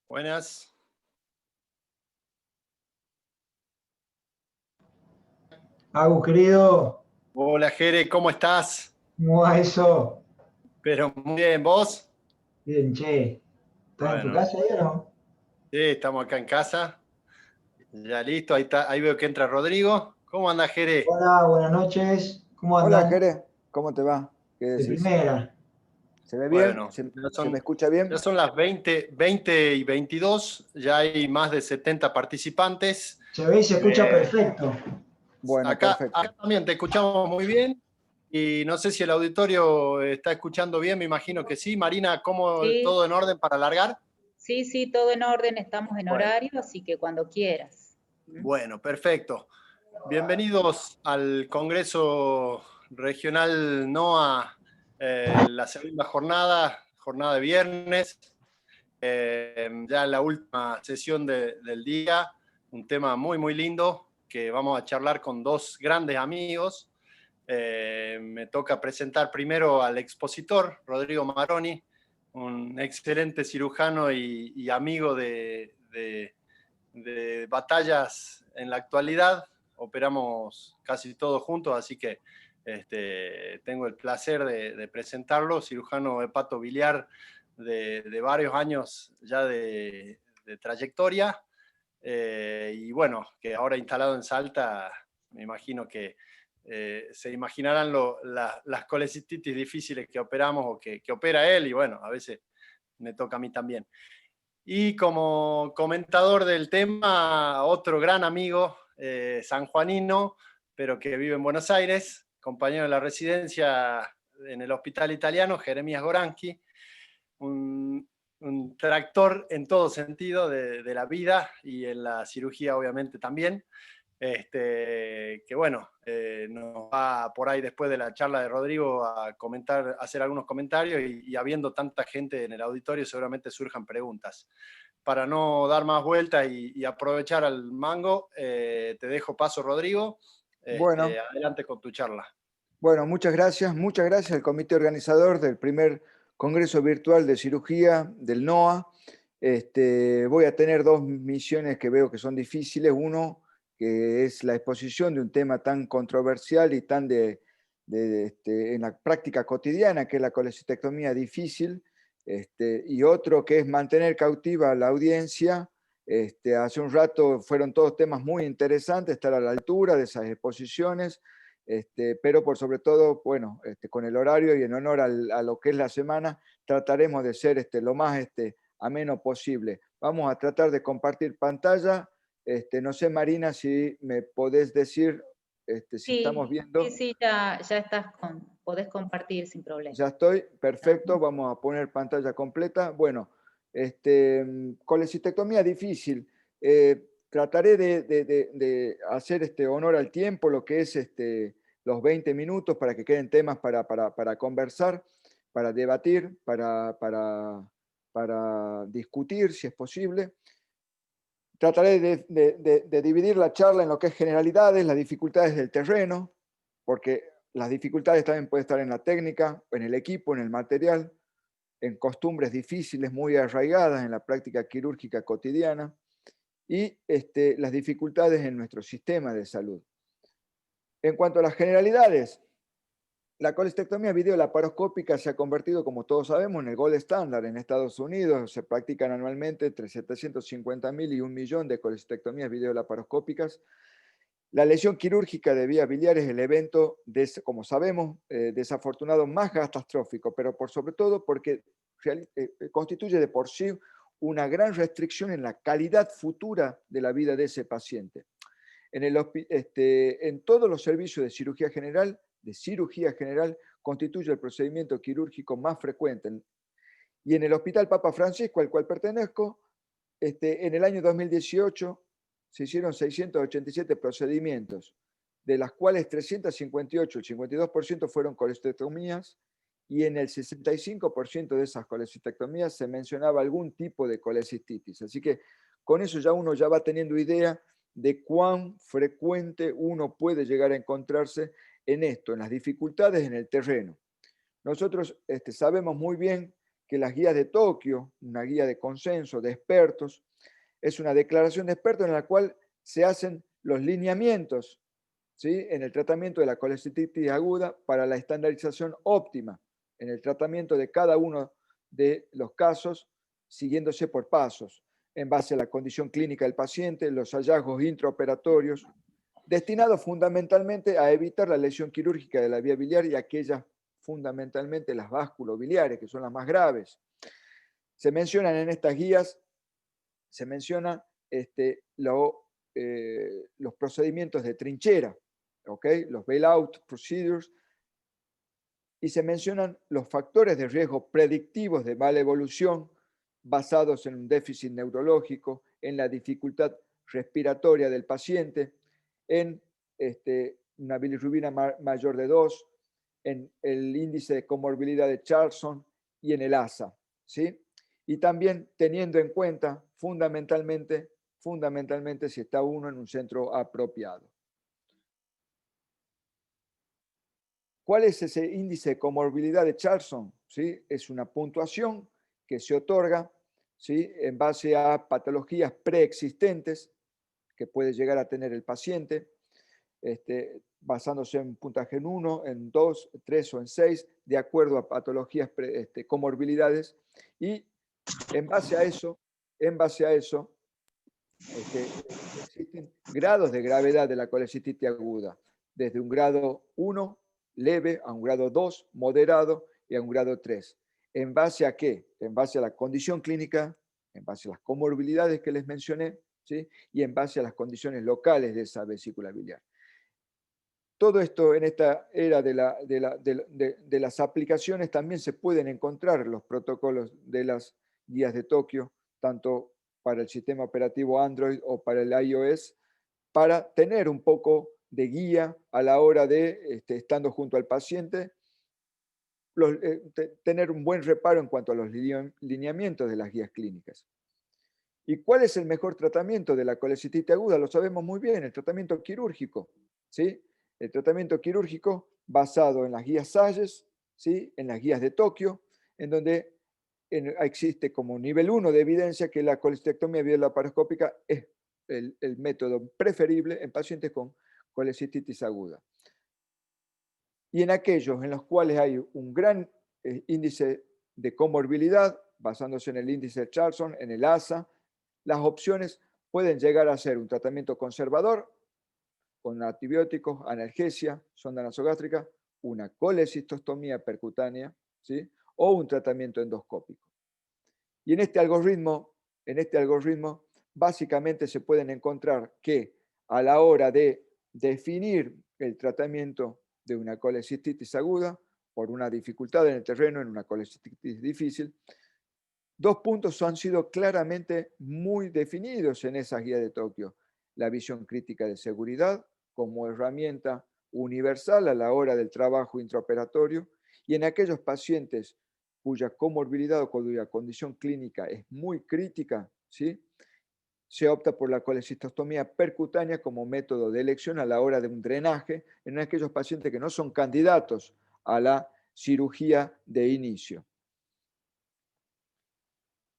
Buenas. Agus, querido, Hola, Jere, ¿cómo estás? ¿cómo va eso? Pero muy bien, ¿vos? Bien, che. ¿Estás en tu Bueno, casa ahí o no? sí, estamos acá en casa. Ya listo, ahí está, ahí veo que entra Rodrigo. ¿Cómo anda, Jere? Hola, buenas noches. ¿Cómo Hola, andan? Jere, ¿cómo te va? ¿Qué De decís? primera. ¿Se ve bien? Bueno, ¿Se me escucha bien? ya son las 20 y 22, ya hay más de 70 participantes. Se ve y se escucha Eh, perfecto. Bueno, acá perfecto. también te escuchamos muy bien y no sé si el auditorio está escuchando bien, me imagino que sí. Marina, ¿cómo Sí, todo en orden para largar? sí, sí, todo en orden, estamos en Bueno, horario, así que cuando quieras. bueno, perfecto. Bienvenidos al Congreso Regional NOA, la segunda jornada de viernes, ya la última sesión del día, un tema muy, muy lindo que vamos a charlar con dos grandes amigos. Me toca presentar primero al expositor, Rodrigo Maroni, un excelente cirujano y amigo de batallas en la actualidad. Operamos casi todos juntos, así que tengo el placer de presentarlo, cirujano hepatobiliar de varios años ya de trayectoria, y bueno, que ahora instalado en Salta, me imagino que se imaginarán las colecistitis difíciles que operamos o que opera él, y bueno, a veces me toca a mí también. Y como comentador del tema, otro gran amigo sanjuanino, pero que vive en Buenos Aires, compañero de la residencia en el Hospital Italiano, Jeremías Goranqui, un tractor en todo sentido de la vida y en la cirugía obviamente también. Que bueno, nos va por ahí después de la charla de Rodrigo a comentar, a hacer algunos comentarios y habiendo tanta gente en el auditorio seguramente surjan preguntas. Para no dar más vueltas y aprovechar al mango, te dejo paso, Rodrigo. Bueno, Adelante con tu charla. bueno, muchas gracias. Muchas gracias al comité organizador del primer Congreso Virtual de Cirugía del NOA. Voy a tener dos misiones que veo que son difíciles. Uno, que es la exposición de un tema tan controversial y tan en la práctica cotidiana, que es la colecistectomía difícil. Y otro que es mantener cautiva a la audiencia. Hace un rato fueron todos temas muy interesantes, estar a la altura de esas exposiciones. Pero por sobre todo, bueno, con el horario y en honor a lo que es la semana, trataremos de ser lo más ameno posible. Vamos a tratar de compartir pantalla. No sé, Marina, si me podés decir si estamos Sí, viendo. sí, ya estás podés compartir sin problema. Ya estoy, perfecto, Ajá. vamos a poner pantalla completa. Bueno, colecistectomía difícil. Trataré de hacer honor al tiempo, lo que es los 20 minutos para que queden temas para conversar, para debatir, para discutir, si es posible. Trataré de dividir la charla en lo que es generalidades, las dificultades del terreno, porque las dificultades también pueden estar en la técnica, en el equipo, en el material, en costumbres difíciles, muy arraigadas en la práctica quirúrgica cotidiana, y las dificultades en nuestro sistema de salud. En cuanto a las generalidades, la colestectomía videolaparoscópica se ha convertido, como todos sabemos, en el gold estándar en Estados Unidos. Se practican anualmente entre 750.000 y 1.000.000 de colestectomías videolaparoscópicas. La lesión quirúrgica de vía biliar es el evento, como sabemos, desafortunado más catastrófico, pero por sobre todo porque constituye de por sí una gran restricción en la calidad futura de la vida de ese paciente. En todos los servicios de cirugía general, constituye el procedimiento quirúrgico más frecuente. Y en el Hospital Papa Francisco, al cual pertenezco, en el año 2018 se hicieron 687 procedimientos, de las cuales 358, el 52% fueron colestectomías, y en el 65% de esas colestectomías se mencionaba algún tipo de colecistitis. Así que con eso ya uno ya va teniendo idea de cuán frecuente uno puede llegar a encontrarse en esto, en las dificultades en el terreno. Nosotros sabemos muy bien que las guías de Tokio, una guía de consenso de expertos, es una declaración de expertos en la cual se hacen los lineamientos, ¿sí?, en el tratamiento de la colecistitis aguda para la estandarización óptima en el tratamiento de cada uno de los casos, siguiéndose por pasos, en base a la condición clínica del paciente, los hallazgos intraoperatorios, destinados fundamentalmente a evitar la lesión quirúrgica de la vía biliar y aquellas fundamentalmente las vasculobiliares, que son las más graves. Se mencionan en estas guías, se menciona los procedimientos de trinchera, ¿okay?, los bailout procedures, y se mencionan los factores de riesgo predictivos de mala evolución basados en un déficit neurológico, en la dificultad respiratoria del paciente, en una bilirrubina mayor de 2, en el índice de comorbilidad de Charlson y en el ASA, ¿sí? Y también teniendo en cuenta fundamentalmente si está uno en un centro apropiado. ¿Cuál es ese índice de comorbilidad de Charlson? ¿Sí? Es una puntuación que se otorga, ¿sí?, en base a patologías preexistentes que puede llegar a tener el paciente, basándose en puntaje en 1, en 2, 3 o en 6, de acuerdo a patologías, comorbilidades, y en base a eso, existen grados de gravedad de la colecistitis aguda, desde un grado 1 leve a un grado 2 moderado y a un grado 3. ¿En base a qué? En base a la condición clínica, en base a las comorbilidades que les mencioné, ¿sí?, y en base a las condiciones locales de esa vesícula biliar. Todo esto en esta era de las aplicaciones también se pueden encontrar los protocolos de las guías de Tokio, tanto para el sistema operativo Android o para el iOS, para tener un poco de guía a la hora de, estando junto al paciente, tener un buen reparo en cuanto a los lineamientos de las guías clínicas. ¿Y cuál es el mejor tratamiento de la colecistitis aguda? Lo sabemos muy bien, el tratamiento quirúrgico, ¿sí? El tratamiento quirúrgico basado en las guías Sayers, ¿sí?, en las guías de Tokio, en donde existe como nivel 1 de evidencia que la colecistectomía biolaparoscópica es el método preferible en pacientes con colecistitis aguda. Y en aquellos en los cuales hay un gran índice de comorbilidad, basándose en el índice de Charlson, en el ASA, las opciones pueden llegar a ser un tratamiento conservador, con antibióticos, analgesia, sonda nasogástrica, una colecistostomía percutánea, ¿sí?, o un tratamiento endoscópico. Y en este algoritmo, básicamente se pueden encontrar que a la hora de definir el tratamiento de una colecistitis aguda, por una dificultad en el terreno, en una colecistitis difícil, dos puntos han sido claramente muy definidos en esa guía de Tokio: la visión crítica de seguridad como herramienta universal a la hora del trabajo intraoperatorio, y en aquellos pacientes cuya comorbilidad o cuya condición clínica es muy crítica, ¿sí?, se opta por la colecistostomía percutánea como método de elección a la hora de un drenaje en aquellos pacientes que no son candidatos a la cirugía de inicio.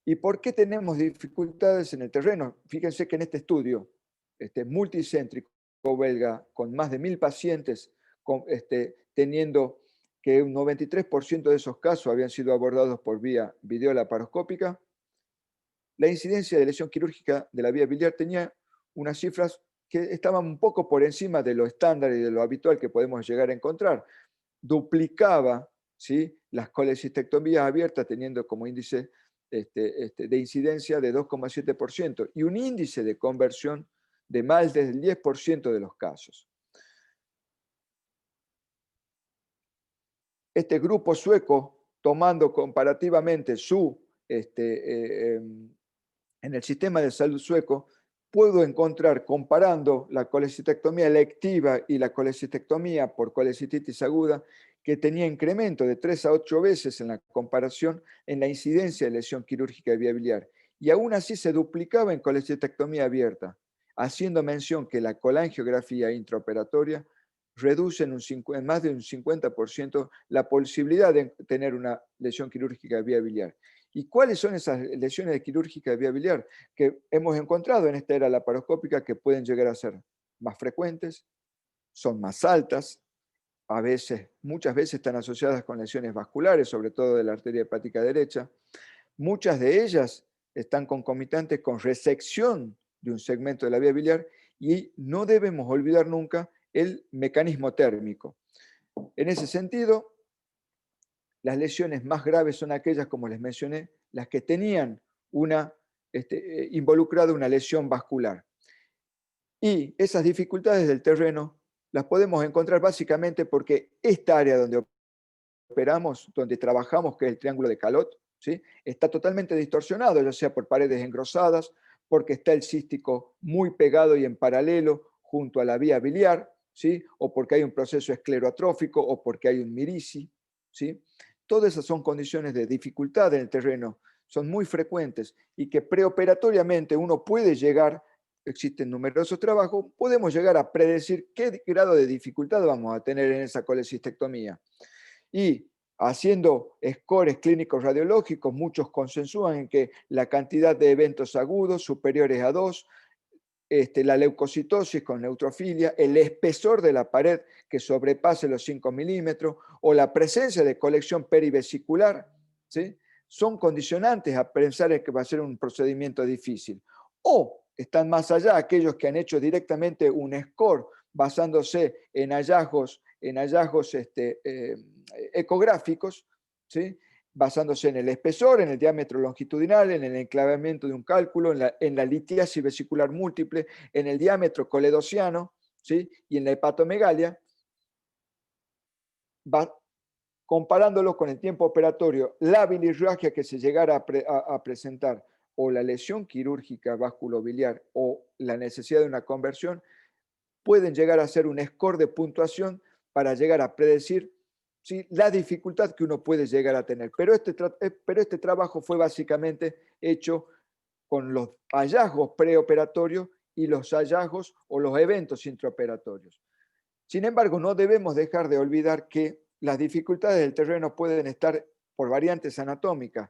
¿Y por qué tenemos dificultades en el terreno? Fíjense que en este estudio multicéntrico belga, con más de 1000 pacientes, teniendo que un 93% de esos casos habían sido abordados por vía videolaparoscópica, la incidencia de lesión quirúrgica de la vía biliar tenía unas cifras que estaban un poco por encima de lo estándar y de lo habitual que podemos llegar a encontrar. Duplicaba, ¿sí?, las colecistectomías abiertas, teniendo como índice de incidencia de 2,7% y un índice de conversión de más del 10% de los casos. Este grupo sueco, tomando comparativamente en el sistema de salud sueco, puedo encontrar, comparando la colecistectomía electiva y la colecistectomía por colecistitis aguda, que tenía incremento de 3 a 8 veces en la comparación en la incidencia de lesión quirúrgica de vía biliar, y aún así se duplicaba en colecistectomía abierta, haciendo mención que la colangiografía intraoperatoria reduce en más de un 50% la posibilidad de tener una lesión quirúrgica de vía biliar. ¿Y cuáles son esas lesiones quirúrgicas de vía biliar que hemos encontrado en esta era laparoscópica que pueden llegar a ser más frecuentes, son más altas, a veces, muchas veces están asociadas con lesiones vasculares, sobre todo de la arteria hepática derecha? Muchas de ellas están concomitantes con resección de un segmento de la vía biliar y no debemos olvidar nunca el mecanismo térmico. En ese sentido, las lesiones más graves son aquellas, como les mencioné, las que tenían involucrada una lesión vascular. Y esas dificultades del terreno las podemos encontrar básicamente porque esta área donde operamos, donde trabajamos, que es el triángulo de Calot, ¿sí?, está totalmente distorsionado, ya sea por paredes engrosadas, porque está el cístico muy pegado y en paralelo junto a la vía biliar, ¿sí?, o porque hay un proceso escleroatrófico, o porque hay un mirici, ¿sí? Todas esas son condiciones de dificultad en el terreno, son muy frecuentes y que preoperatoriamente uno puede llegar, existen numerosos trabajos, podemos llegar a predecir qué grado de dificultad vamos a tener en esa colecistectomía. Y haciendo scores clínicos radiológicos, muchos consensúan en que la cantidad de eventos agudos superiores a 2, la leucocitosis con neutrofilia, el espesor de la pared que sobrepase los 5 milímetros o la presencia de colección perivesicular, ¿sí?, son condicionantes a pensar en que va a ser un procedimiento difícil. O están más allá aquellos que han hecho directamente un score basándose en hallazgos ecográficos, ¿sí?, basándose en el espesor, en el diámetro longitudinal, en el enclavamiento de un cálculo, en la litiasis vesicular múltiple, en el diámetro coledociano, ¿sí?, y en la hepatomegalia, comparándolo con el tiempo operatorio, la bilirrugia que se llegara a presentar, o la lesión quirúrgica vasculobiliar, o la necesidad de una conversión, pueden llegar a ser un score de puntuación para llegar a predecir, ¿sí?, la dificultad que uno puede llegar a tener. Pero este trabajo fue básicamente hecho con los hallazgos preoperatorios y los hallazgos o los eventos intraoperatorios. Sin embargo, no debemos dejar de olvidar que las dificultades del terreno pueden estar por variantes anatómicas.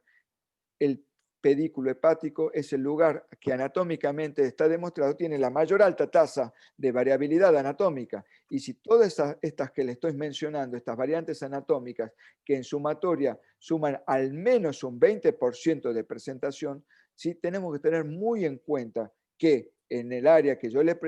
El pedículo hepático es el lugar que anatómicamente está demostrado tiene la mayor alta tasa de variabilidad anatómica. Y si todas estas que le estoy mencionando, estas variantes anatómicas, que en sumatoria suman al menos un 20% de presentación, sí tenemos que tener muy en cuenta que en el área que yo le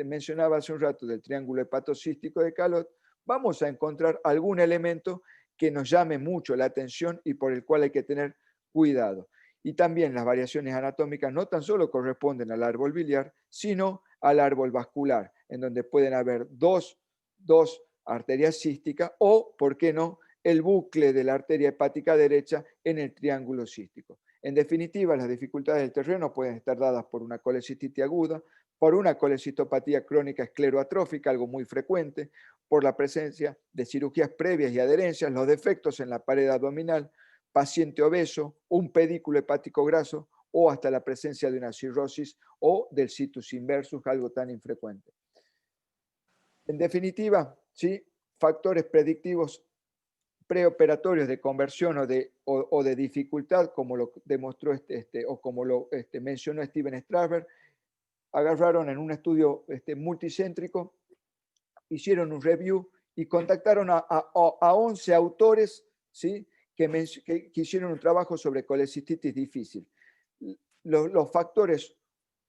mencionaba hace un rato del triángulo hepatocístico de Calot, vamos a encontrar algún elemento que nos llame mucho la atención y por el cual hay que tener cuidado. Y también las variaciones anatómicas no tan solo corresponden al árbol biliar, sino al árbol vascular, en donde pueden haber dos arterias císticas o, ¿por qué no?, el bucle de la arteria hepática derecha en el triángulo cístico. En definitiva, las dificultades del terreno pueden estar dadas por una colecistitis aguda, por una colecistopatía crónica escleroatrófica, algo muy frecuente, por la presencia de cirugías previas y adherencias, los defectos en la pared abdominal, paciente obeso, un pedículo hepático graso o hasta la presencia de una cirrosis o del situs inversus, algo tan infrecuente. En definitiva, ¿sí?, factores predictivos preoperatorios de conversión o de dificultad, como lo demostró o como lo mencionó Steven Strasberg, agarraron en un estudio multicéntrico, hicieron un review y contactaron a 11 autores, ¿sí?, que hicieron un trabajo sobre colecistitis difícil. Los factores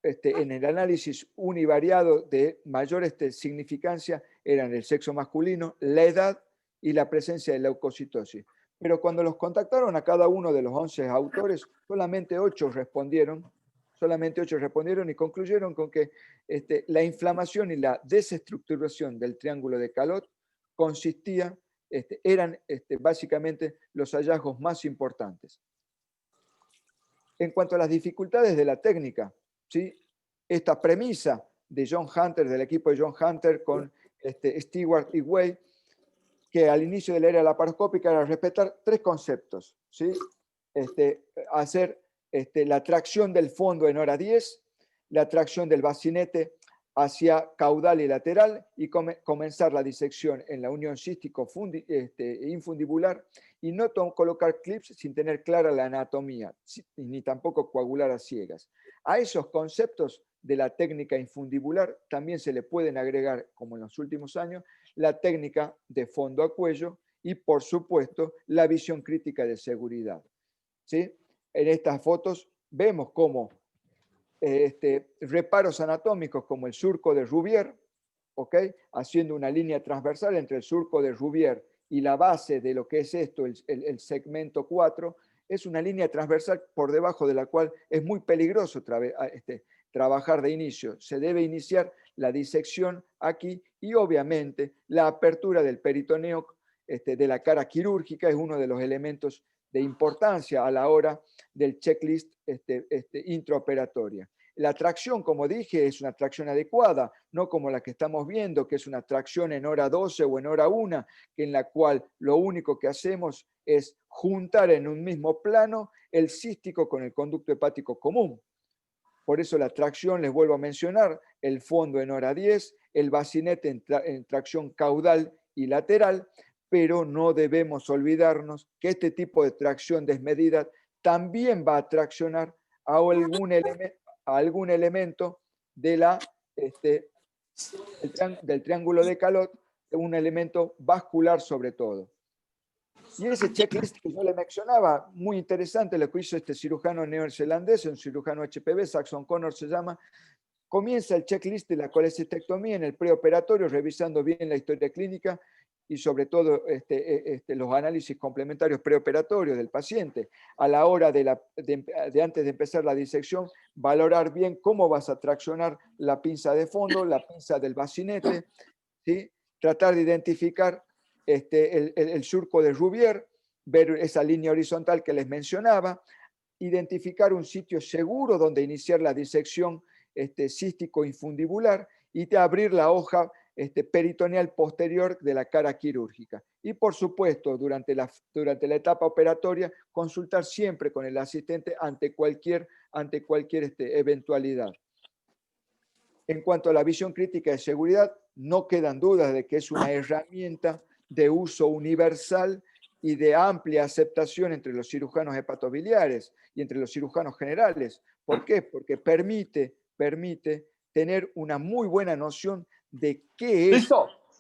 en el análisis univariado de mayor significancia eran el sexo masculino, la edad y la presencia de leucocitosis. Pero cuando los contactaron a cada uno de los 11 autores, solamente 8 respondieron y concluyeron con que la inflamación y la desestructuración del triángulo de Calot eran básicamente los hallazgos más importantes. En cuanto a las dificultades de la técnica, ¿sí?, esta premisa de John Hunter, del equipo de John Hunter con Stewart y Way, que al inicio de la era laparoscópica era respetar 3 conceptos, ¿sí?, hacer la tracción del fondo en hora 10, la tracción del bacinete hacia caudal y lateral y comenzar la disección en la unión cístico-infundibular y no colocar clips sin tener clara la anatomía, ni tampoco coagular a ciegas. A esos conceptos de la técnica infundibular también se le pueden agregar, como en los últimos años, la técnica de fondo a cuello y, por supuesto, la visión crítica de seguridad. ¿Sí? En estas fotos vemos cómo reparos anatómicos como el surco de Rouvier, ¿okay? Haciendo una línea transversal entre el surco de Rouvier y la base de lo que es esto, el segmento 4, es una línea transversal por debajo de la cual es muy peligroso trabajar de inicio. Se debe iniciar la disección aquí y obviamente la apertura del peritoneo de la cara quirúrgica es uno de los elementos de importancia a la hora del checklist intraoperatoria. La tracción, como dije, es una tracción adecuada, no como la que estamos viendo, que es una tracción en hora 12 o en hora 1, en la cual lo único que hacemos es juntar en un mismo plano el cístico con el conducto hepático común. Por eso la tracción, les vuelvo a mencionar, el fondo en hora 10, el bacinete en tracción caudal y lateral, pero no debemos olvidarnos que este tipo de tracción desmedida también va a traccionar a algún elemento de del triángulo de Calot, un elemento vascular sobre todo. Y ese checklist que yo le mencionaba, muy interesante lo que hizo este cirujano neozelandés, un cirujano HPV, Saxon Connor se llama, comienza el checklist de la colecistectomía en el preoperatorio, revisando bien la historia clínica y sobre todo los análisis complementarios preoperatorios del paciente. A la hora de antes de empezar la disección, valorar bien cómo vas a traccionar la pinza de fondo, la pinza del bacinete, ¿sí? Tratar de identificar el surco de Rouvier, ver esa línea horizontal que les mencionaba, identificar un sitio seguro donde iniciar la disección cístico-infundibular y abrir la hoja peritoneal posterior de la cara quirúrgica. Y por supuesto, durante la etapa operatoria, consultar siempre con el asistente ante cualquier eventualidad. En cuanto a la visión crítica de seguridad, no quedan dudas de que es una herramienta de uso universal y de amplia aceptación entre los cirujanos hepatobiliares y entre los cirujanos generales. ¿Por qué? Porque permite tener una muy buena noción de qué es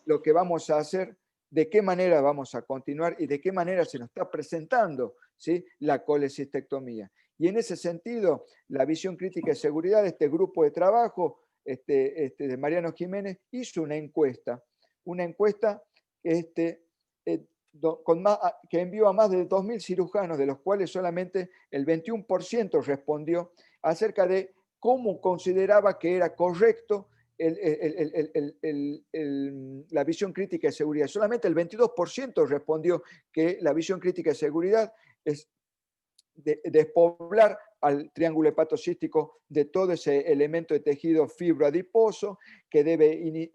lo que vamos a hacer, de qué manera vamos a continuar y de qué manera se nos está presentando, ¿sí?, la colecistectomía. Y en ese sentido, la visión crítica de seguridad, este grupo de trabajo de Mariano Jiménez hizo una encuesta que envió a más de 2.000 cirujanos, de los cuales solamente el 21% respondió acerca de cómo consideraba que era correcto la visión crítica de seguridad. Solamente el 22% respondió que la visión crítica de seguridad es despoblar al triángulo hepatocístico de todo ese elemento de tejido fibroadiposo que debe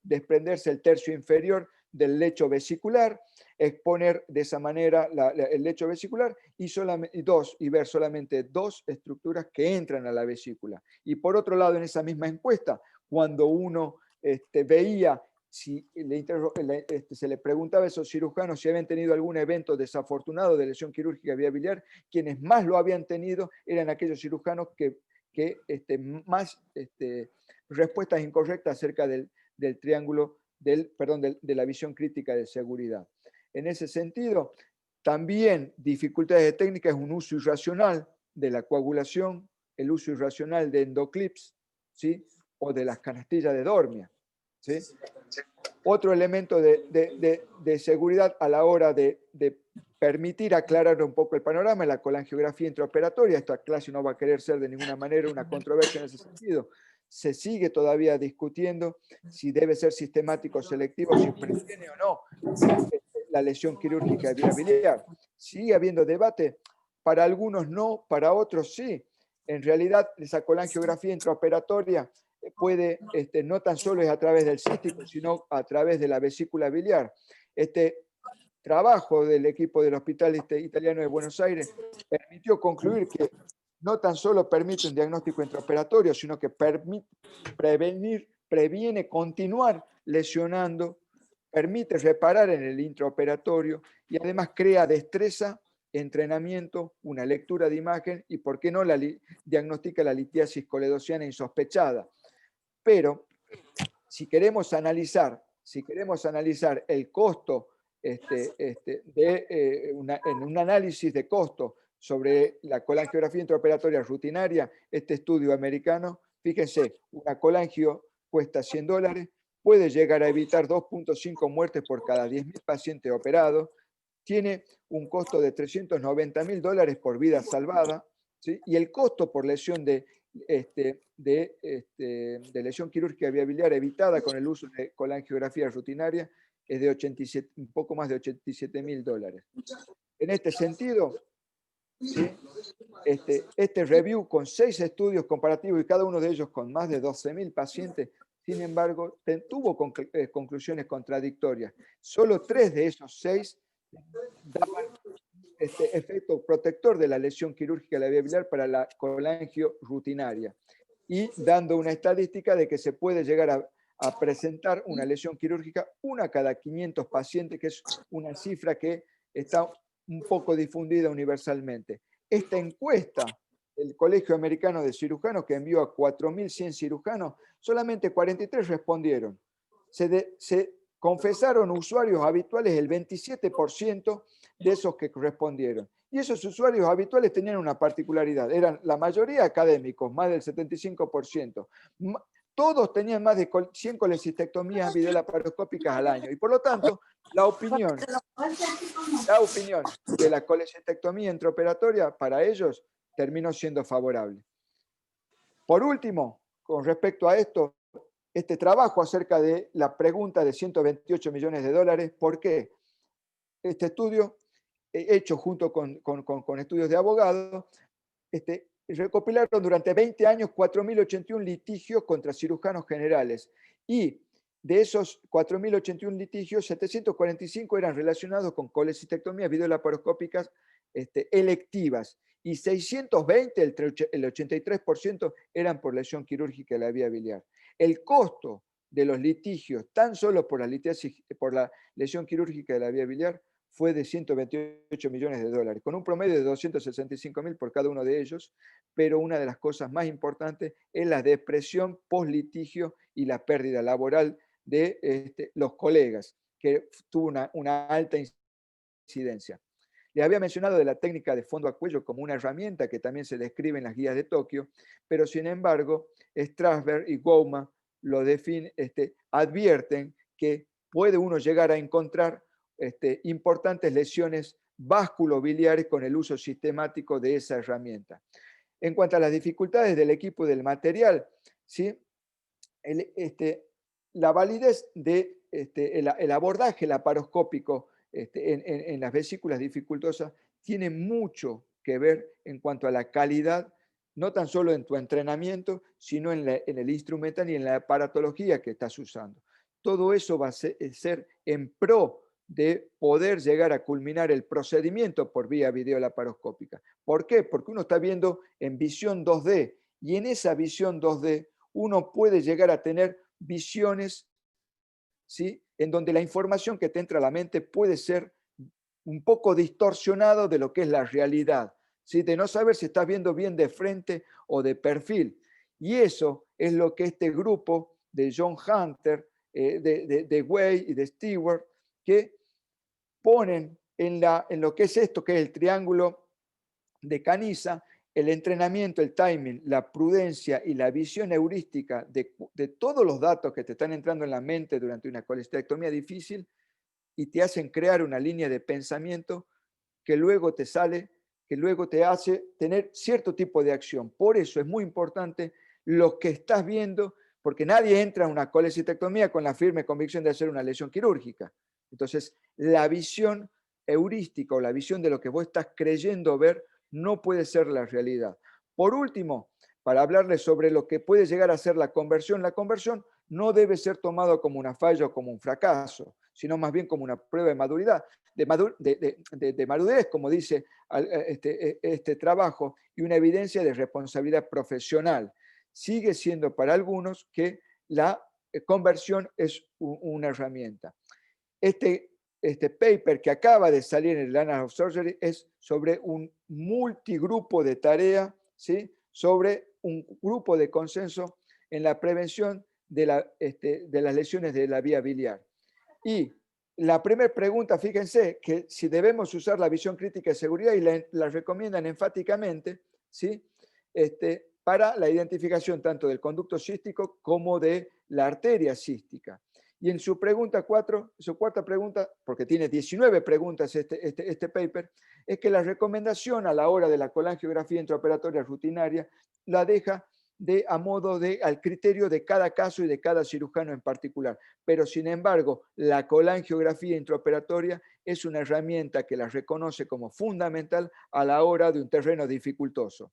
desprenderse el tercio inferior del lecho vesicular, exponer de esa manera el lecho vesicular y ver solamente dos estructuras que entran a la vesícula. Y por otro lado, en esa misma encuesta, cuando uno veía, si se le preguntaba a esos cirujanos si habían tenido algún evento desafortunado de lesión quirúrgica vía biliar, quienes más lo habían tenido eran aquellos cirujanos que más respuestas incorrectas acerca del triángulo, de la visión crítica de seguridad. En ese sentido, también dificultades de técnica es un uso irracional de la coagulación, el uso irracional de endoclips, ¿sí?, o de las canastillas de Dormia, ¿sí? Otro elemento de seguridad a la hora de permitir aclarar un poco el panorama es la colangiografía intraoperatoria. Esta clase no va a querer ser de ninguna manera una controversia en ese sentido. Se sigue todavía discutiendo si debe ser sistemático o selectivo, si previene o no la lesión quirúrgica vía biliar. Sigue habiendo debate. Para algunos no, para otros sí. En realidad, esa colangiografía intraoperatoria puede, no tan solo es a través del cístico, sino a través de la vesícula biliar. Este trabajo del equipo del Hospital Italiano de Buenos Aires permitió concluir que no tan solo permite un diagnóstico intraoperatorio, sino que previene continuar lesionando, permite reparar en el intraoperatorio y además crea destreza, entrenamiento, una lectura de imagen y, ¿por qué no, diagnostica la litiasis coledociana insospechada? Pero si queremos analizar el costo en un análisis de costo sobre la colangiografía intraoperatoria rutinaria, este estudio americano, fíjense, una colangio cuesta $100, puede llegar a evitar 2.5 muertes por cada 10.000 pacientes operados, tiene un costo de $390.000 por vida salvada, ¿sí? Y el costo por lesión de lesión quirúrgica biliar evitada con el uso de colangiografía rutinaria es de un poco más de $87.000. En este sentido, ¿sí? Este review con 6 estudios comparativos y cada uno de ellos con más de 12.000 pacientes, sin embargo, tuvo conclusiones contradictorias. Solo 3 de esos 6 daban efecto protector de la lesión quirúrgica de la vía biliar para la colangio rutinaria, y dando una estadística de que se puede llegar a presentar una lesión quirúrgica una cada 500 pacientes, que es una cifra que está un poco difundida universalmente. Esta encuesta del Colegio Americano de Cirujanos, que envió a 4.100 cirujanos, solamente 43 respondieron. Se confesaron usuarios habituales el 27% de esos que respondieron. Y esos usuarios habituales tenían una particularidad, eran la mayoría académicos, más del 75%. Todos tenían más de 100 colecistectomías videolaparoscópicas al año. Y por lo tanto, la opinión de la colecistectomía intraoperatoria para ellos terminó siendo favorable. Por último, con respecto a esto, este trabajo acerca de la pregunta de $128 millones, ¿por qué? Este estudio, hecho junto con estudios de abogados, recopilaron durante 20 años 4.081 litigios contra cirujanos generales, y de esos 4.081 litigios, 745 eran relacionados con colecistectomías videolaparoscópicas electivas, y 620, el 83%, eran por lesión quirúrgica de la vía biliar. El costo de los litigios, tan solo por la lesión quirúrgica de la vía biliar, fue de $128 millones, con un promedio de 265.000 por cada uno de ellos, pero una de las cosas más importantes es la depresión post-litigio y la pérdida laboral de los colegas, que tuvo una alta incidencia. Les había mencionado de la técnica de fondo a cuello como una herramienta que también se describe en las guías de Tokio, pero sin embargo, Strasberg y Gouma lo advierten que puede uno llegar a encontrar importantes lesiones vasculobiliares con el uso sistemático de esa herramienta. En cuanto a las dificultades del equipo y del material, ¿sí? La validez del abordaje laparoscópico en las vesículas dificultosas tiene mucho que ver en cuanto a la calidad, no tan solo en tu entrenamiento, sino en el instrumental y en la aparatología que estás usando. Todo eso va a ser en pro de poder llegar a culminar el procedimiento por vía videolaparoscópica. ¿Por qué? Porque uno está viendo en visión 2D, y en esa visión 2D uno puede llegar a tener visiones, ¿sí?, en donde la información que te entra a la mente puede ser un poco distorsionado de lo que es la realidad, ¿sí?, de no saber si estás viendo bien de frente o de perfil. Y eso es lo que este grupo de John Hunter, de Way y de Stewart, que ponen en lo que es esto, que es el triángulo de Canisa, el entrenamiento, el timing, la prudencia y la visión heurística de todos los datos que te están entrando en la mente durante una colecistectomía difícil, y te hacen crear una línea de pensamiento que luego te hace tener cierto tipo de acción. Por eso es muy importante lo que estás viendo, porque nadie entra a una colecistectomía con la firme convicción de hacer una lesión quirúrgica. Entonces, la visión heurística o la visión de lo que vos estás creyendo ver no puede ser la realidad. Por último, para hablarles sobre lo que puede llegar a ser la conversión no debe ser tomado como una falla o como un fracaso, sino más bien como una prueba de madurez, de madurez, como dice este trabajo, y una evidencia de responsabilidad profesional. Sigue siendo para algunos que la conversión es una herramienta. Este paper que acaba de salir en el Annals of Surgery es sobre un multigrupo de tarea, ¿sí? Sobre un grupo de consenso en la prevención de las lesiones de la vía biliar. Y la primera pregunta, fíjense, que si debemos usar la visión crítica de seguridad, y la recomiendan enfáticamente, ¿sí? Para la identificación tanto del conducto cístico como de la arteria cística. Y en su pregunta 4, su cuarta pregunta, porque tiene 19 preguntas este paper, es que la recomendación a la hora de la colangiografía intraoperatoria rutinaria la deja al criterio de cada caso y de cada cirujano en particular. Pero sin embargo, la colangiografía intraoperatoria es una herramienta que la reconoce como fundamental a la hora de un terreno dificultoso.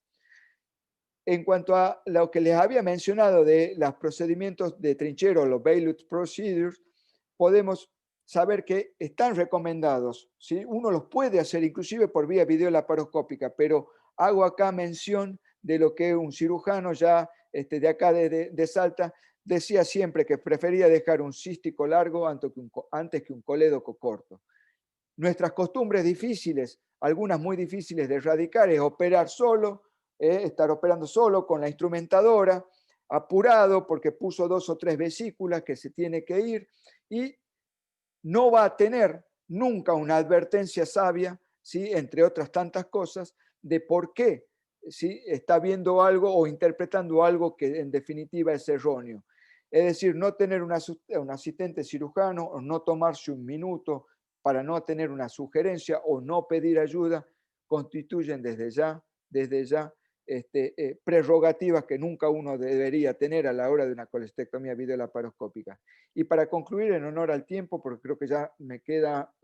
En cuanto a lo que les había mencionado de los procedimientos de trinchero, los Baylis Procedures, podemos saber que están recomendados, ¿sí? Uno los puede hacer inclusive por vía videolaparoscópica, pero hago acá mención de lo que un cirujano ya de acá de Salta decía siempre, que prefería dejar un cístico largo antes que un colédoco corto. Nuestras costumbres difíciles, algunas muy difíciles de erradicar, es operar solo, estar operando solo con la instrumentadora, apurado porque puso 2 o 3 vesículas que se tiene que ir, y no va a tener nunca una advertencia sabia, ¿sí? Entre otras tantas cosas, de por qué, ¿sí? Está viendo algo o interpretando algo que en definitiva es erróneo. Es decir, no tener un asistente cirujano o no tomarse un minuto para no tener una sugerencia o no pedir ayuda, constituyen desde ya prerrogativas que nunca uno debería tener a la hora de una colestectomía videolaparoscópica. Y para concluir, en honor al tiempo, porque creo que ya me queda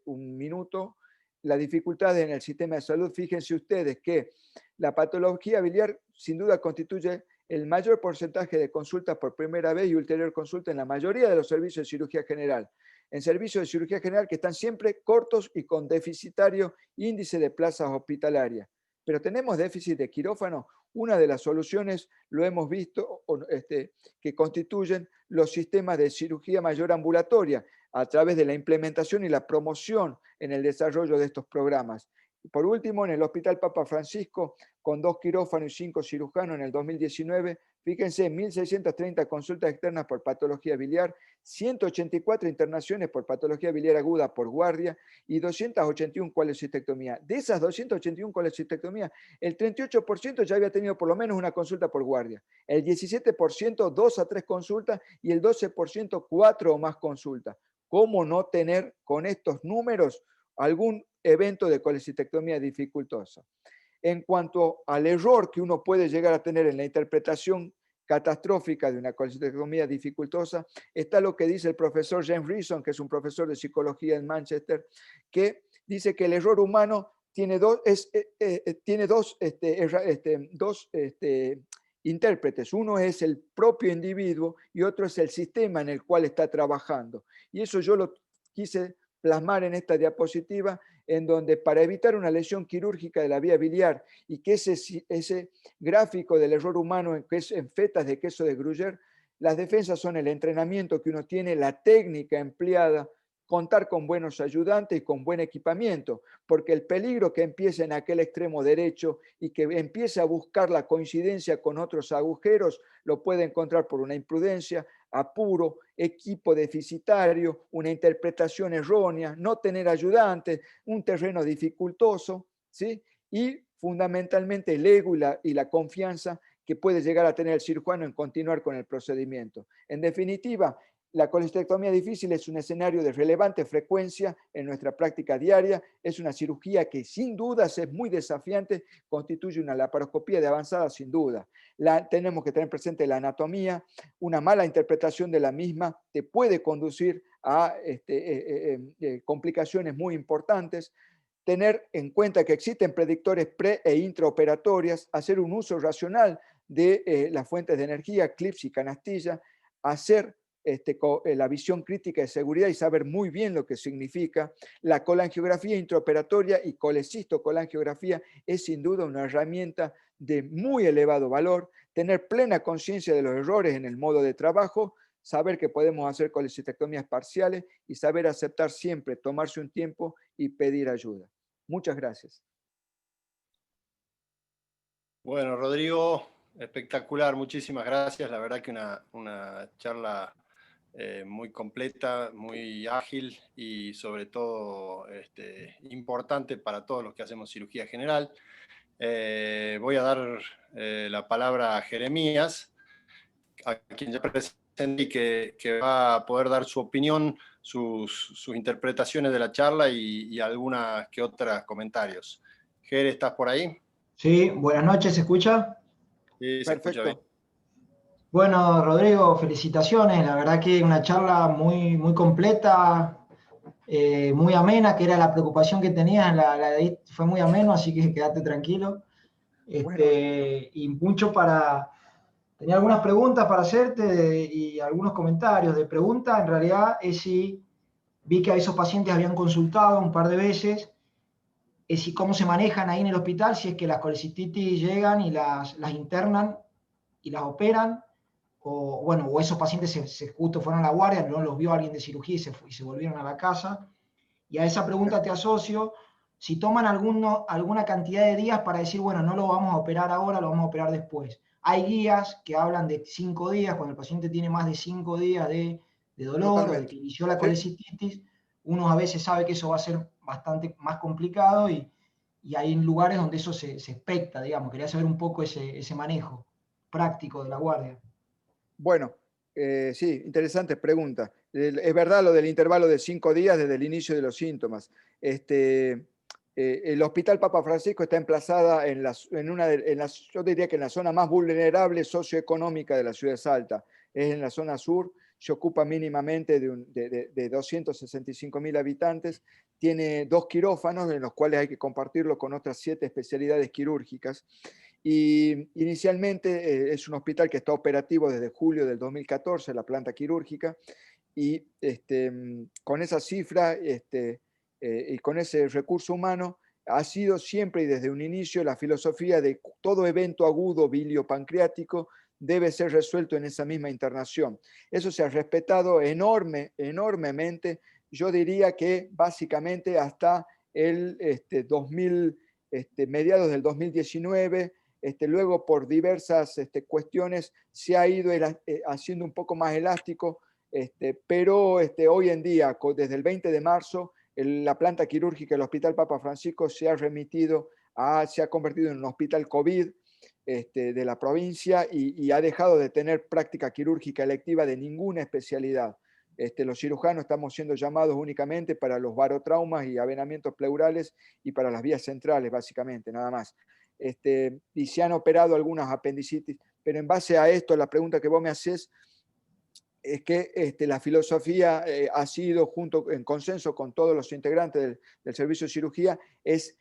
un minuto, las dificultades en el sistema de salud, fíjense ustedes que la patología biliar sin duda constituye el mayor porcentaje de consultas por primera vez y ulterior consulta en la mayoría de los servicios de cirugía general. En servicios de cirugía general que están siempre cortos y con deficitario índice de plazas hospitalarias. Pero tenemos déficit de quirófano. Una de las soluciones, lo hemos visto, que constituyen los sistemas de cirugía mayor ambulatoria a través de la implementación y la promoción en el desarrollo de estos programas. Y por último, en el Hospital Papa Francisco, con 2 quirófanos y 5 cirujanos en el 2019, fíjense, 1.630 consultas externas por patología biliar, 184 internaciones por patología biliar aguda por guardia y 281 colecistectomías. De esas 281 colecistectomías, el 38% ya había tenido por lo menos una consulta por guardia, el 17% 2 a 3 consultas y el 12% 4 o más consultas. ¿Cómo no tener con estos números algún evento de colecistectomía dificultosa? En cuanto al error que uno puede llegar a tener en la interpretación catastrófica de una colecistectomía dificultosa, está lo que dice el profesor James Reason, que es un profesor de psicología en Manchester, que dice que el error humano tiene dos intérpretes. Uno es el propio individuo y otro es el sistema en el cual está trabajando. Y eso yo lo quise plasmar en esta diapositiva, en donde para evitar una lesión quirúrgica de la vía biliar y que ese gráfico del error humano en fetas de queso de Gruyère, las defensas son el entrenamiento que uno tiene, la técnica empleada, contar con buenos ayudantes y con buen equipamiento, porque el peligro que empieza en aquel extremo derecho y que empiece a buscar la coincidencia con otros agujeros, lo puede encontrar por una imprudencia, apuro, equipo deficitario, una interpretación errónea, no tener ayudantes, un terreno dificultoso, ¿sí? Y fundamentalmente el ego y la confianza que puede llegar a tener el cirujano en continuar con el procedimiento. En definitiva, la colestectomía difícil es un escenario de relevante frecuencia en nuestra práctica diaria, es una cirugía que sin dudas es muy desafiante, constituye una laparoscopía de avanzada sin duda. Tenemos que tener presente la anatomía, una mala interpretación de la misma te puede conducir a complicaciones muy importantes. Tener en cuenta que existen predictores pre e intraoperatorias, hacer un uso racional de las fuentes de energía, clips y canastilla, hacer la visión crítica de seguridad y saber muy bien lo que significa. La colangiografía intraoperatoria y colecistocolangiografía es sin duda una herramienta de muy elevado valor. Tener plena conciencia de los errores en el modo de trabajo, saber que podemos hacer colecistectomías parciales y saber aceptar siempre, tomarse un tiempo y pedir ayuda. Muchas gracias. Bueno, Rodrigo, espectacular, muchísimas gracias. La verdad que una charla muy completa, muy ágil y sobre todo importante para todos los que hacemos cirugía general. Voy a dar la palabra a Jeremías, a quien ya presenté y que va a poder dar su opinión, sus interpretaciones de la charla y algunas que otras comentarios. Jere, ¿estás por ahí? Sí, buenas noches, ¿se escucha? Sí, se escucha bien. Perfecto. Bueno, Rodrigo, felicitaciones. La verdad que una charla muy, muy completa, muy amena, que era la preocupación que tenías. Fue muy ameno, así que quédate tranquilo. Bueno, Y mucho para... Tenía algunas preguntas para hacerte y algunos comentarios. De pregunta, en realidad, es si vi que a esos pacientes habían consultado un par de veces, es si cómo se manejan ahí en el hospital, si es que las colecistitis llegan y las internan y las operan, o bueno, o esos pacientes justo fueron a la guardia, no los vio alguien de cirugía y se volvieron a la casa. Y a esa pregunta te asocio si toman alguna cantidad de días para decir, bueno, no lo vamos a operar ahora, lo vamos a operar después. Hay guías que hablan de 5 días, cuando el paciente tiene más de 5 días de dolor o de que totalmente. inició la Sí. colecistitis, uno a veces sabe que eso va a ser bastante más complicado y hay lugares donde eso se expecta, digamos. Quería saber un poco ese manejo práctico de la guardia. Bueno, sí, interesante pregunta. Es verdad lo del intervalo de 5 días desde el inicio de los síntomas. El Hospital Papa Francisco está emplazada yo diría que en la zona más vulnerable socioeconómica de la ciudad de Salta. Es en la zona sur, se ocupa mínimamente de 265.000 habitantes, tiene 2 quirófanos en los cuales hay que compartirlo con otras 7 especialidades quirúrgicas. Y inicialmente es un hospital que está operativo desde julio del 2014, la planta quirúrgica, y con esa cifra y con ese recurso humano ha sido siempre y desde un inicio la filosofía de todo evento agudo biliopancreático debe ser resuelto en esa misma internación. Eso se ha respetado enormemente, yo diría que básicamente hasta el mediados del 2019, luego por diversas cuestiones se ha ido haciendo un poco más elástico, pero hoy en día, desde el 20 de marzo, la planta quirúrgica del Hospital Papa Francisco se ha convertido en un hospital COVID de la provincia y ha dejado de tener práctica quirúrgica electiva de ninguna especialidad. Los cirujanos estamos siendo llamados únicamente para los barotraumas y avenamientos pleurales y para las vías centrales, básicamente, nada más. Y se han operado algunas apendicitis, pero en base a esto, la pregunta que vos me haces es que la filosofía ha sido, en consenso con todos los integrantes del servicio de cirugía, es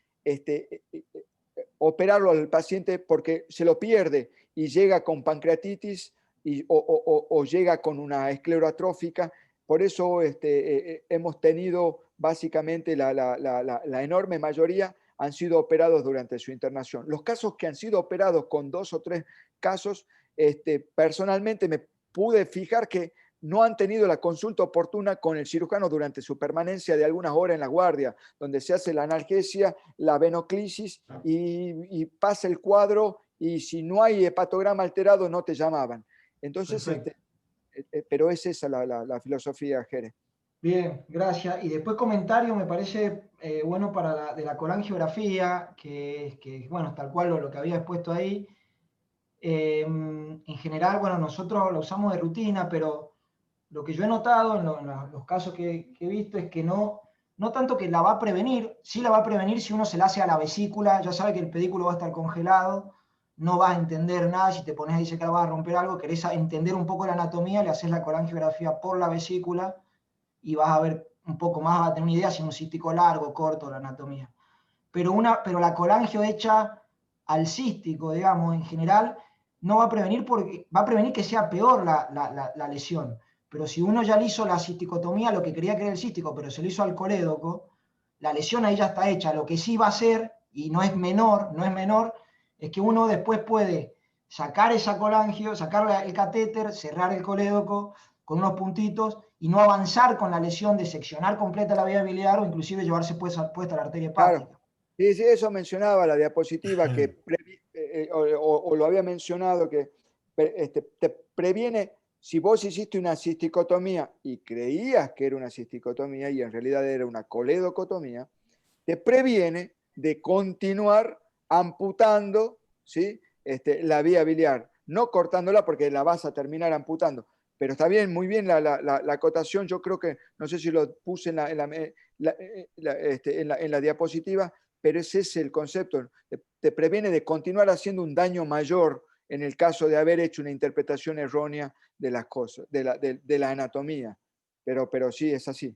operarlo al paciente porque se lo pierde y llega con pancreatitis o llega con una esclerotrófica. Por eso hemos tenido básicamente la enorme mayoría han sido operados durante su internación. Los casos que han sido operados con 2 o 3 casos, personalmente me pude fijar que no han tenido la consulta oportuna con el cirujano durante su permanencia de algunas horas en la guardia, donde se hace la analgesia, la venoclisis y pasa el cuadro y si no hay hepatograma alterado no te llamaban. Entonces, pero es esa la filosofía, Jere. Bien, gracias. Y después comentario, me parece bueno para de la colangiografía, que bueno, tal cual lo que había expuesto ahí. En general, bueno, nosotros lo usamos de rutina, pero lo que yo he notado en los casos que he visto es que no tanto que la va a prevenir, sí la va a prevenir si uno se la hace a la vesícula, ya sabe que el pedículo va a estar congelado, no vas a entender nada, si te pones a decir que vas a romper algo, querés entender un poco la anatomía, le haces la colangiografía por la vesícula y vas a ver un poco más, vas a tener una idea si es un cístico largo, corto, la anatomía. Pero la colangio hecha al cístico, digamos, en general, no va a prevenir porque va a prevenir que sea peor la lesión. pero si uno ya le hizo la cisticotomía, lo que creía que era el cístico, pero se lo hizo al colédoco, la lesión ahí ya está hecha. Lo que sí va a hacer, y no es menor, es que uno después puede sacar esa colangio, sacar el catéter, cerrar el colédoco con unos puntitos y no avanzar con la lesión de seccionar completa la vía biliar o inclusive llevarse puesta la arteria hepática. Claro. Sí, sí, eso mencionaba la diapositiva que o lo había mencionado que te previene, si vos hiciste una cisticotomía y creías que era una cisticotomía y en realidad era una coledocotomía, te previene de continuar amputando, ¿sí? La vía biliar, no cortándola porque la vas a terminar amputando. Pero está bien, muy bien la acotación, yo creo que, no sé si lo puse en la diapositiva, pero ese es el concepto. Te previene de continuar haciendo un daño mayor en el caso de haber hecho una interpretación errónea de las cosas, de la anatomía. Pero sí, es así.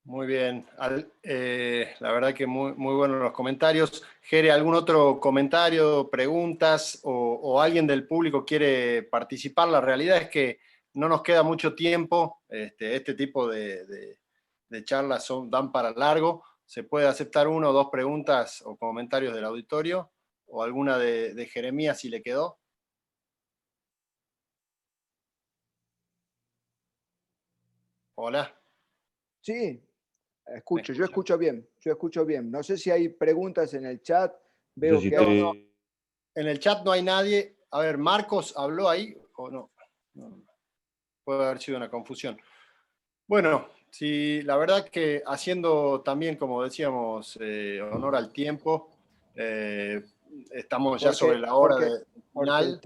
Muy bien. La verdad que muy, muy buenos los comentarios. Jere, ¿algún otro comentario, preguntas o alguien del público quiere participar? La realidad es que no nos queda mucho tiempo. Este tipo de charlas dan para largo. Se puede aceptar una o dos preguntas o comentarios del auditorio o alguna de Jeremías si le quedó. Hola. Sí, yo escucho bien. No sé si hay preguntas en el chat. Veo que hay... En el chat no hay nadie. A ver, ¿Marcos habló ahí o no? No. Puede haber sido una confusión. Bueno, sí, la verdad que haciendo también, como decíamos, honor al tiempo, estamos ya sobre la hora de final.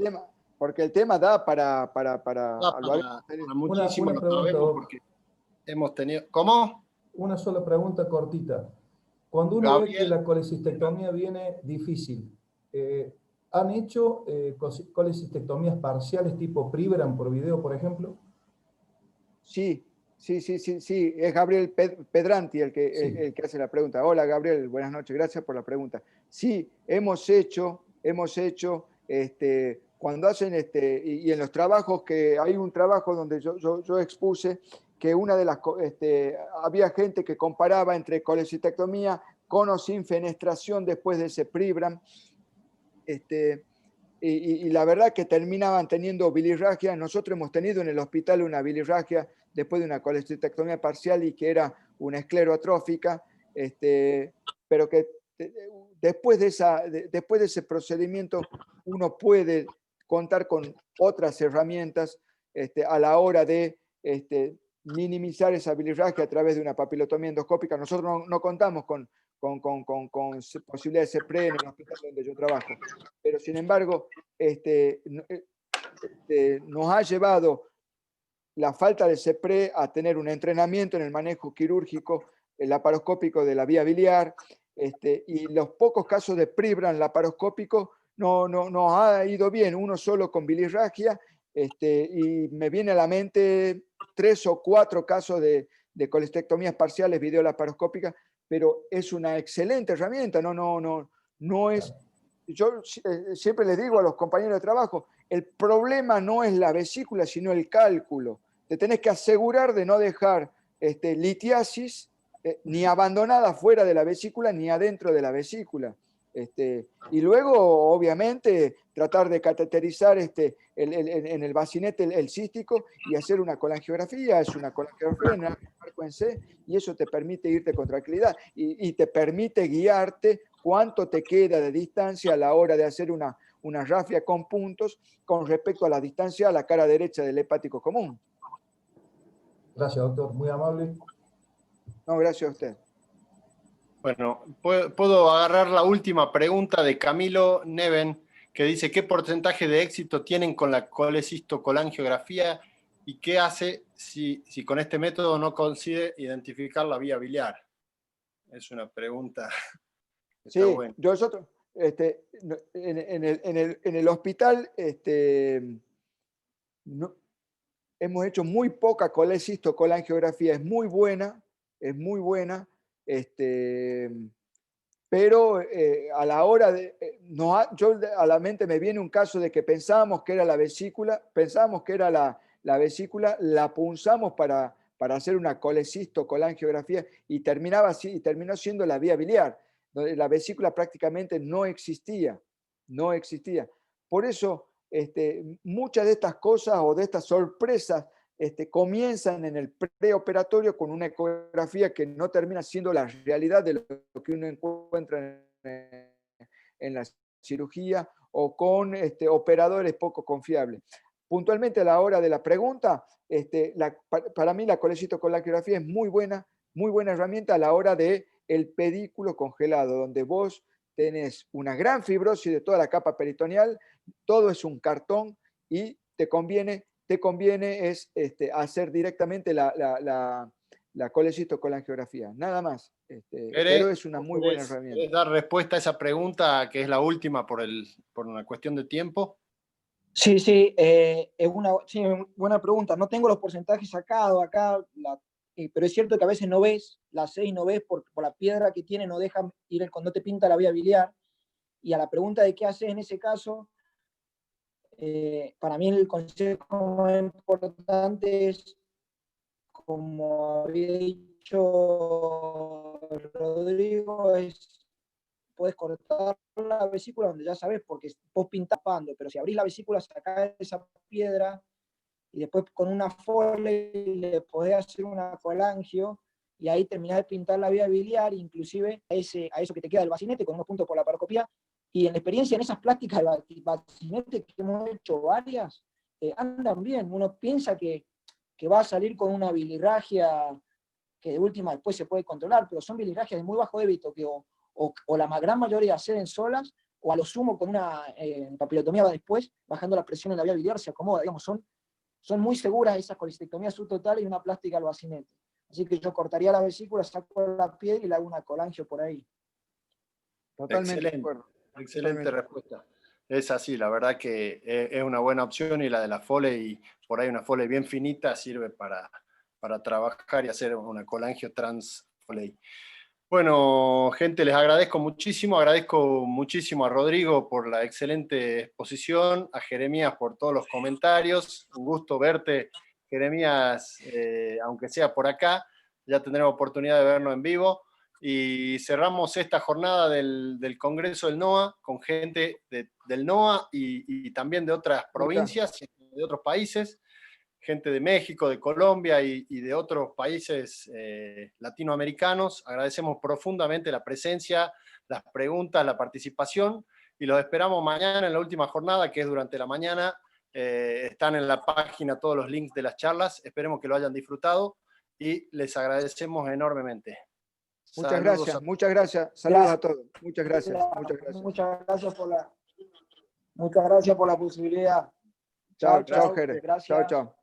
Porque el tema da para Para muchísimo, Una lo pregunta, sabemos, Doc. porque hemos tenido... ¿Cómo? Una sola pregunta cortita. Cuando uno ve que Gabriel. la colecistectomía viene difícil, ¿han hecho colecistectomías parciales tipo Pribram por video, por ejemplo? Sí. Es Gabriel Pedranti el Sí. que hace la pregunta. Hola, Gabriel, buenas noches, gracias por la pregunta. Sí, hemos hecho, cuando hacen, y en los trabajos que hay un trabajo donde yo expuse que había gente que comparaba entre colecistectomía con o sin fenestración después de ese Pribram, y la verdad que terminaban teniendo bilirragia. Nosotros hemos tenido en el hospital una bilirragia después de una colecistectomía parcial y que era una escleroatrófica, pero que después de ese procedimiento uno puede contar con otras herramientas a la hora de minimizar esa bilirragia a través de una papilotomía endoscópica. Nosotros no contamos con posibilidad de CEPRE en el hospital donde yo trabajo, pero sin embargo nos ha llevado la falta de CEPRE a tener un entrenamiento en el manejo quirúrgico laparoscópico de la vía biliar, y los pocos casos de Pribram laparoscópico nos ha ido bien, uno solo con bilirragia, y me viene a la mente 3 o 4 casos de colestectomías parciales videolaparoscópicas, pero es una excelente herramienta, no es... Yo siempre les digo a los compañeros de trabajo, el problema no es la vesícula, sino el cálculo. Te tenés que asegurar de no dejar litiasis ni abandonada fuera de la vesícula ni adentro de la vesícula. Y luego, obviamente, tratar de cateterizar en el bacinete el cístico y hacer una colangiografía. Es una colangiografía en el marco en C, y eso te permite irte con tranquilidad y te permite guiarte cuánto te queda de distancia a la hora de hacer una rafia con puntos con respecto a la distancia a la cara derecha del hepático común. Gracias, doctor. Muy amable. No, gracias a usted. Bueno, puedo agarrar la última pregunta de Camilo Neven, que dice: ¿qué porcentaje de éxito tienen con la colecistocolangiografía y qué hace si con este método no consigue identificar la vía biliar? Es una pregunta que está Sí, buena. nosotros en el hospital hemos hecho muy poca colecistocolangiografía, es muy buena, pero a la hora de... yo a la mente me viene un caso de que pensábamos que era la vesícula, la vesícula, la punzamos para hacer una colecistocolangiografía y terminó siendo la vía biliar, donde la vesícula prácticamente no existía. Por eso, muchas de estas cosas o de estas sorpresas comienzan en el preoperatorio con una ecografía que no termina siendo la realidad de lo que uno encuentra en la cirugía o con operadores poco confiables. Puntualmente a la hora de la pregunta, para mí la colecitocolangiografía es muy buena herramienta a la hora del pedículo congelado, donde vos tenés una gran fibrosis de toda la capa peritoneal, todo es un cartón y te conviene hacer directamente la colecitocolangiografía, nada más. Pero es una muy buena herramienta. ¿Querés dar respuesta a esa pregunta, que es la última por una cuestión de tiempo? Sí, es una buena pregunta. No tengo los porcentajes sacados acá, pero es cierto que a veces no ves, la 6 no ves por la piedra que tiene, no deja ir cuando te pinta la vía biliar. Y a la pregunta de qué haces en ese caso, para mí el consejo más importante es, como había dicho Rodrigo, puedes cortar la vesícula donde ya sabes, porque vos pintás pando, pero si abrís la vesícula, sacás esa piedra y después con una Foley le podés hacer una colangio y ahí terminás de pintar la vía biliar, inclusive a eso que te queda del bacinete con unos puntos por la paroscopía. Y en la experiencia en esas plásticas de bacinete que hemos hecho varias, andan bien. Uno piensa que va a salir con una bilirragia que de última después se puede controlar, pero son bilirragias de muy bajo débito que o la gran mayoría acceden solas, o a lo sumo con una papilotomía después, bajando la presión en la vía biliar, se acomoda. Digamos, son muy seguras esas colecistectomías subtotales y una plástica al bacinete. Así que yo cortaría la vesícula, saco la piedra y le hago una colangio por ahí. Totalmente de acuerdo. Excelente respuesta. Es así, la verdad que es una buena opción, y la de la Foley, por ahí una Foley bien finita, sirve para trabajar y hacer una colangio trans Foley. Bueno, gente, les agradezco muchísimo a Rodrigo por la excelente exposición, a Jeremías por todos los comentarios. Un gusto verte, Jeremías, aunque sea por acá. Ya tendremos oportunidad de vernos en vivo. Y cerramos esta jornada del Congreso del NOA con gente del NOA y también de otras provincias, de otros países, gente de México, de Colombia y de otros países latinoamericanos. Agradecemos profundamente la presencia, las preguntas, la participación, y los esperamos mañana en la última jornada, que es durante la mañana. Están en la página todos los links de las charlas. Esperemos que lo hayan disfrutado y les agradecemos enormemente. Muchas gracias. Saludos a todos. Muchas gracias. Muchas gracias por la posibilidad. Chao, Jere. Chao.